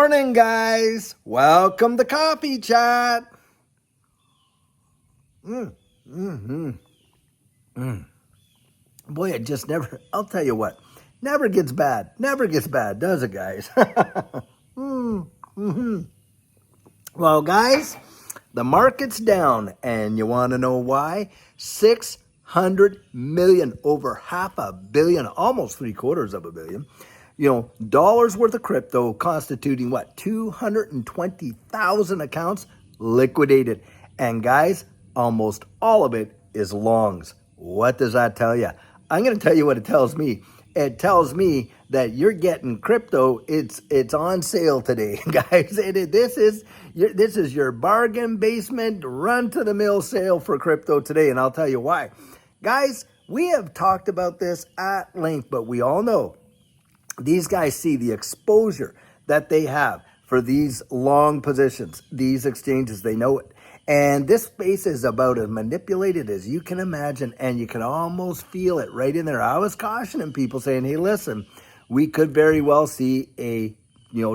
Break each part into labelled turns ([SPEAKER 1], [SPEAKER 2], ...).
[SPEAKER 1] Morning, guys. Welcome to Coffee Chat. Boy, it just never, I'll tell you what, never gets bad. Never gets bad, does it, guys? Well, guys, the market's down, and you want to know why? 600 million, over half a billion, almost three-quarters of a billion. Dollars worth of crypto constituting what? 220,000 accounts liquidated. And guys, almost all of it is longs. What does that tell you? I'm going to tell you what it tells me. It tells me that you're getting crypto. It's on sale today, guys. This is your bargain basement run to the mill sale for crypto today, and I'll tell you why. Guys, we have talked about this at length, but we all know these guys see the exposure that they have for these long positions, these exchanges. They know it. And this space is about as manipulated as you can imagine, and you can almost feel it right in there. I was cautioning people saying, hey, listen, we could very well see a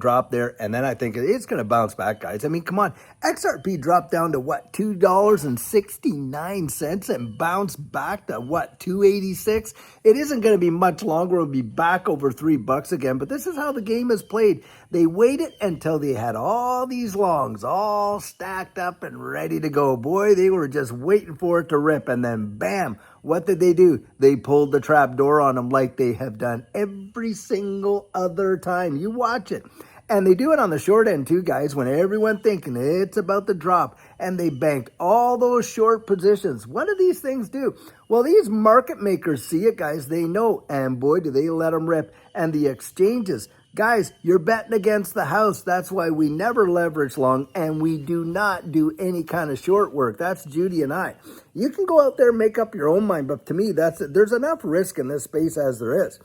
[SPEAKER 1] drop there, and then I think it's going to bounce back, guys. I mean, come on. XRP dropped down to what, $2.69 and bounced back to what, 286. It isn't going to be much longer. It'll be back over $3 again, but this is how the game is played. They waited until they had all these longs all stacked up and ready to go. Boy, they were just waiting for it to rip, and then bam, what did they do? They pulled the trap door on them like they have done every single other time. You watch it. And they do it on the short end too, guys, when everyone thinking it's about to drop, and they banked all those short positions. What do these things do? Well, these market makers see it, guys. They know, and boy, do they let them rip. And the exchanges, guys, you're betting against the house. That's why we never leverage long, and we do not do any kind of short work. That's Judy and I. You can go out there and make up your own mind, but to me, there's enough risk in this space as there is.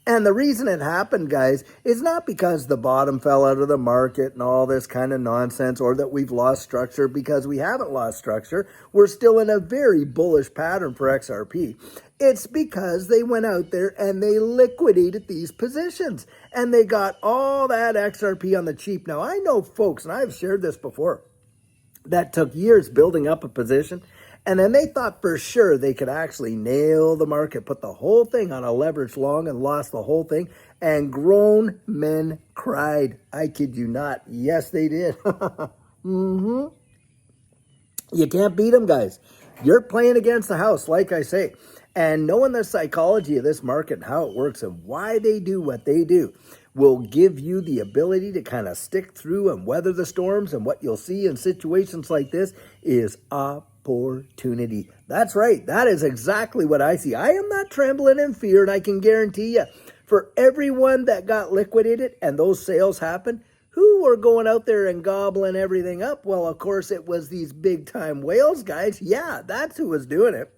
[SPEAKER 1] And the reason it happened, guys, is not because the bottom fell out of the market and all this kind of nonsense, or that we've lost structure, because we haven't lost structure. We're still in a very bullish pattern for XRP. It's because they went out there and they liquidated these positions, and they got all that XRP on the cheap. Now, I know folks, and I've shared this before, that took years building up a position, and then they thought for sure they could actually nail the market, put the whole thing on a leverage long, and lost the whole thing. And grown men cried. I kid you not. Yes, they did. You can't beat them, guys. You're playing against the house, like I say. And knowing the psychology of this market and how it works and why they do what they do will give you the ability to kind of stick through and weather the storms. And what you'll see in situations like this is opportunity. That's right. That is exactly what I see. I am not trembling in fear, and I can guarantee you, for everyone that got liquidated and those sales happened, who were going out there and gobbling everything up? Well, of course, it was these big-time whales, guys. Yeah, that's who was doing it.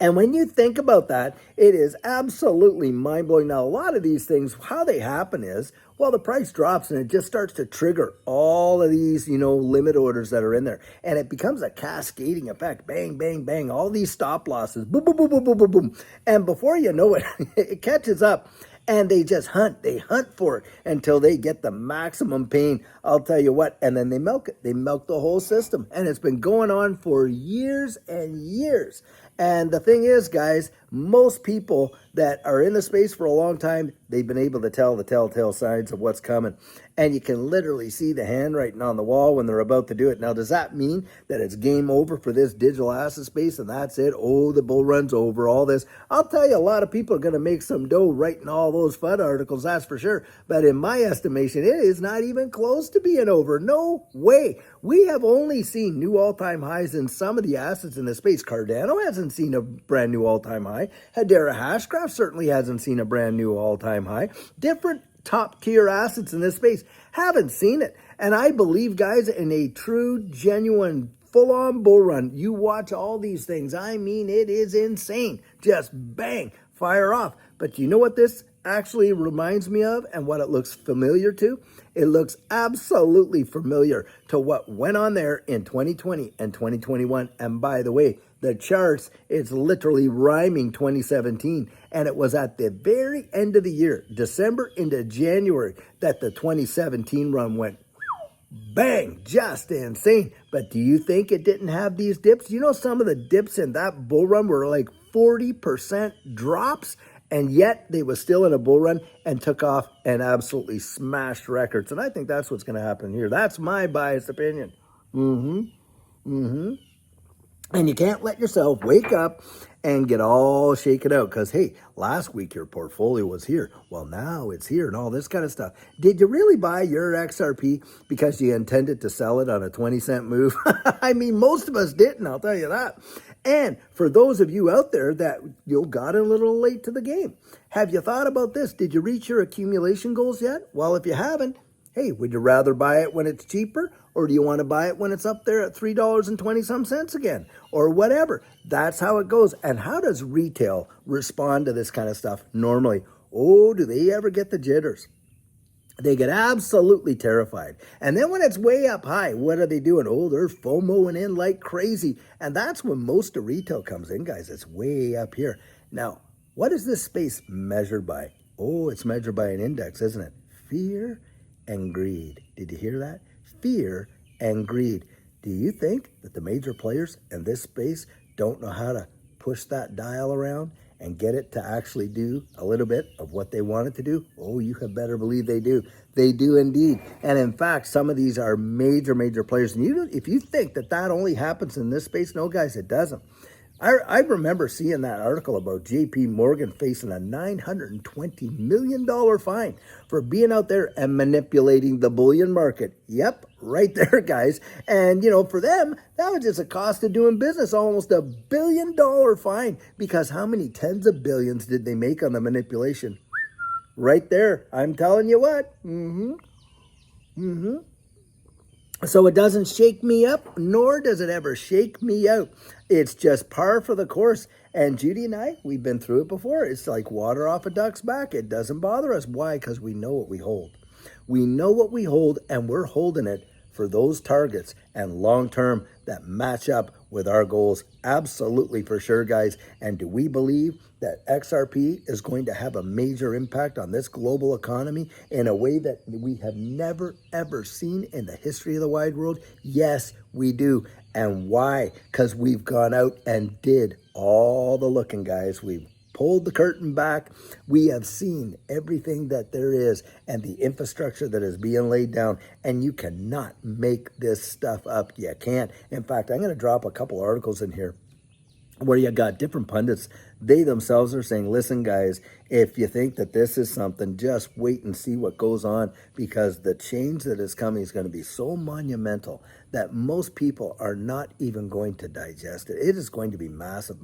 [SPEAKER 1] And when you think about that, it is absolutely mind-blowing. Now, a lot of these things, how they happen is, well, the price drops and it just starts to trigger all of these, limit orders that are in there. And it becomes a cascading effect. Bang, bang, bang. All these stop losses. Boom, boom, boom, boom, boom, boom, boom. And before you know it, it catches up. And they just hunt. They hunt for it until they get the maximum pain. I'll tell you what. And then they milk it. They milk the whole system. And it's been going on for years and years. And the thing is, guys, most people that are in the space for a long time, they've been able to tell the telltale signs of what's coming. And you can literally see the handwriting on the wall when they're about to do it. Now, does that mean that it's game over for this digital asset space and that's it? Oh, the bull run's over, all this. I'll tell you, a lot of people are going to make some dough writing all those FUD articles, that's for sure. But in my estimation, it is not even close to being over. No way. We have only seen new all-time highs in some of the assets in the space. Cardano hasn't seen a brand new all-time high. Hedera Hashgraph certainly hasn't seen a brand new all-time high. Different top-tier assets in this space haven't seen it. And I believe, guys, in a true, genuine, full-on bull run, you watch all these things. I mean, it is insane. Just bang, fire off. But you know what this actually reminds me of and what it looks familiar to? It looks absolutely familiar to what went on there in 2020 and 2021. And by the way, the charts, it's literally rhyming 2017. And it was at the very end of the year, December into January, that the 2017 run went bang, just insane. But do you think it didn't have these dips? You know, some of the dips in that bull run were like 40% drops, and yet they were still in a bull run and took off and absolutely smashed records. And I think that's what's going to happen here. That's my biased opinion. And you can't let yourself wake up and get all shaken out because, hey, last week your portfolio was here. Well, now it's here and all this kind of stuff. Did you really buy your XRP because you intended to sell it on a 20-cent move? I mean, most of us didn't, I'll tell you that. And for those of you out there that you got a little late to the game, have you thought about this? Did you reach your accumulation goals yet? Well, if you haven't, hey, would you rather buy it when it's cheaper, or do you want to buy it when it's up there at $3.20 again, or whatever? That's how it goes. And how does retail respond to this kind of stuff normally? Oh, do they ever get the jitters? They get absolutely terrified. And then when it's way up high, what are they doing? Oh, they're FOMOing in like crazy. And that's when most of retail comes in, guys. It's way up here. Now, what is this space measured by? Oh, it's measured by an index, isn't it? Fear and greed. Did you hear that? Fear and greed. Do you think that the major players in this space don't know how to push that dial around and get it to actually do a little bit of what they want it to do? Oh, you had better believe they do. They do indeed. And in fact, some of these are major players. And if you think that that only happens in this space, no, guys, it doesn't. I remember seeing that article about JP Morgan facing a $920 million fine for being out there and manipulating the bullion market. Yep, right there, guys. And, you know, for them, that was just a cost of doing business, almost $1 billion fine, because how many tens of billions did they make on the manipulation? Right there. I'm telling you what. So it doesn't shake me up, nor does it ever shake me out. It's just par for the course. And Judy and I, we've been through it before. It's like water off a duck's back. It doesn't bother us. Why? Because we know what we hold. We know what we hold, and we're holding it for those targets and long-term that match up with our goals. Absolutely, for sure, guys. And do we believe that XRP is going to have a major impact on this global economy in a way that we have never, ever seen in the history of the wide world? Yes, we do. And why? Because we've gone out and did all the looking, guys. We've pulled the curtain back. We have seen everything that there is and the infrastructure that is being laid down. And you cannot make this stuff up. You can't. In fact, I'm going to drop a couple articles in here where you got different pundits. They themselves are saying, listen, guys, if you think that this is something, just wait and see what goes on, because the change that is coming is going to be so monumental that most people are not even going to digest it. It is going to be massive.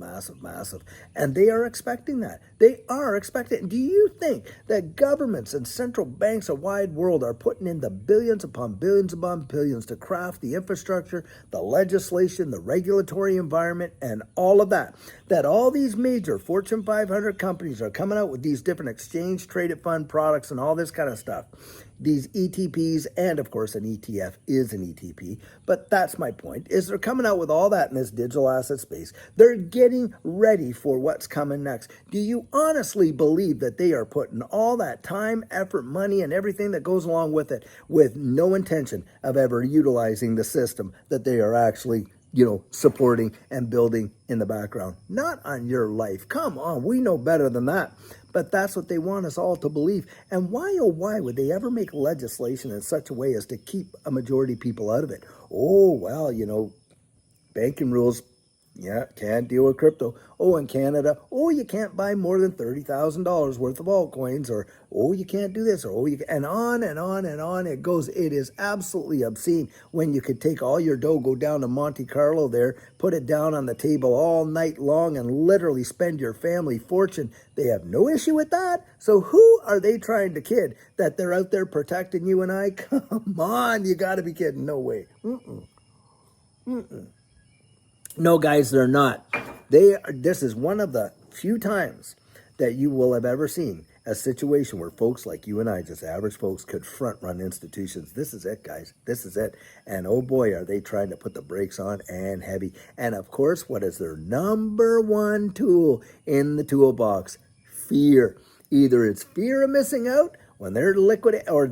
[SPEAKER 1] And they are expecting that. They are expecting it. Do you think that governments and central banks of wide world are putting in the billions upon billions to craft the infrastructure, the legislation, the regulatory environment, and all of that? That all these major Fortune 500 companies are coming out with these different exchange traded fund products and all this kind of stuff. These ETPs, and of course an ETF is an ETP, but that's my point, is they're coming out with all that in this digital asset space. They're getting ready for what's coming next. Do you honestly believe that they are putting all that time, effort, money, and everything that goes along with it with no intention of ever utilizing the system that they are actually, supporting and building in the background? Not on your life. Come on, we know better than that. But that's what they want us all to believe. And why, oh, why would they ever make legislation in such a way as to keep a majority of people out of it? Oh, well, banking rules, can't deal with crypto. Oh, in Canada, you can't buy more than $30,000 worth of altcoins, or, you can't do this, or, and on and on and on it goes. It is absolutely obscene when you could take all your dough, go down to Monte Carlo there, put it down on the table all night long, and literally spend your family fortune. They have no issue with that. So who are they trying to kid that they're out there protecting you and I? Come on, you got to be kidding. No way. No, guys, they're not. This is one of the few times that you will have ever seen a situation where folks like you and I, just average folks, could front run institutions. This is it, guys. This is it. And oh boy, are they trying to put the brakes on, and heavy. And of course, what is their number one tool in the toolbox? Fear. Either it's fear of missing out when they're liquid, or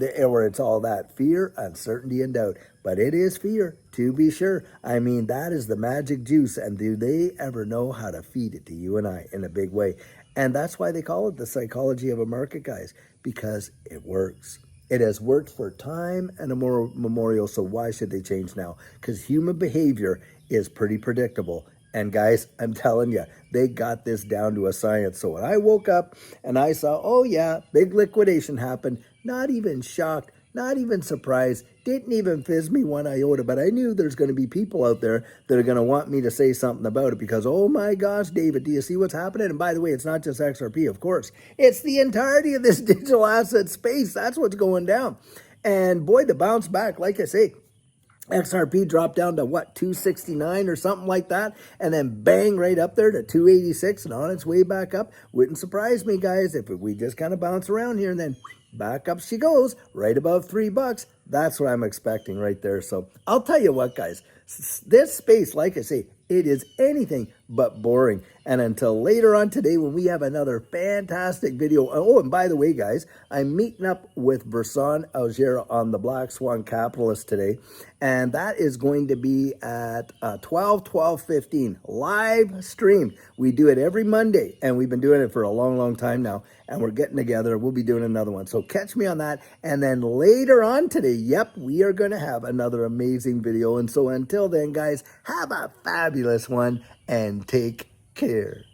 [SPEAKER 1] it's all that fear, uncertainty, and doubt. But it is fear, to be sure. I mean, that is the magic juice. And do they ever know how to feed it to you and I in a big way? And that's why they call it the psychology of a market, guys, because it works. It has worked for time and a more memorial, so why should they change now? Because human behavior is pretty predictable. And guys, I'm telling you, they got this down to a science. So when I woke up and I saw, oh yeah, big liquidation happened, not even shocked, not even surprised, didn't even fizz me one iota, but I knew there's going to be people out there that are going to want me to say something about it because, oh my gosh, David, do you see what's happening? And by the way, it's not just XRP, of course. It's the entirety of this digital asset space. That's what's going down. And boy, the bounce back, like I say, XRP dropped down to what, 269 or something like that, and then bang, right up there to 286 and on its way back up. Wouldn't surprise me, guys, if we just kind of bounce around here and then back up she goes, right above $3. That's what I'm expecting right there. So I'll tell you what, guys, this space, like I say, it is anything but boring. And until later on today when we have another fantastic video. Oh, and by the way, guys, I'm meeting up with Versan Algera on the Black Swan Capitalist today. And that is going to be at 12/12/15, live stream. We do it every Monday, and we've been doing it for a long, long time now. And we're getting together. We'll be doing another one. So catch me on that. And then later on today, yep, we are going to have another amazing video. And so until then, guys, have a fabulous one and take care.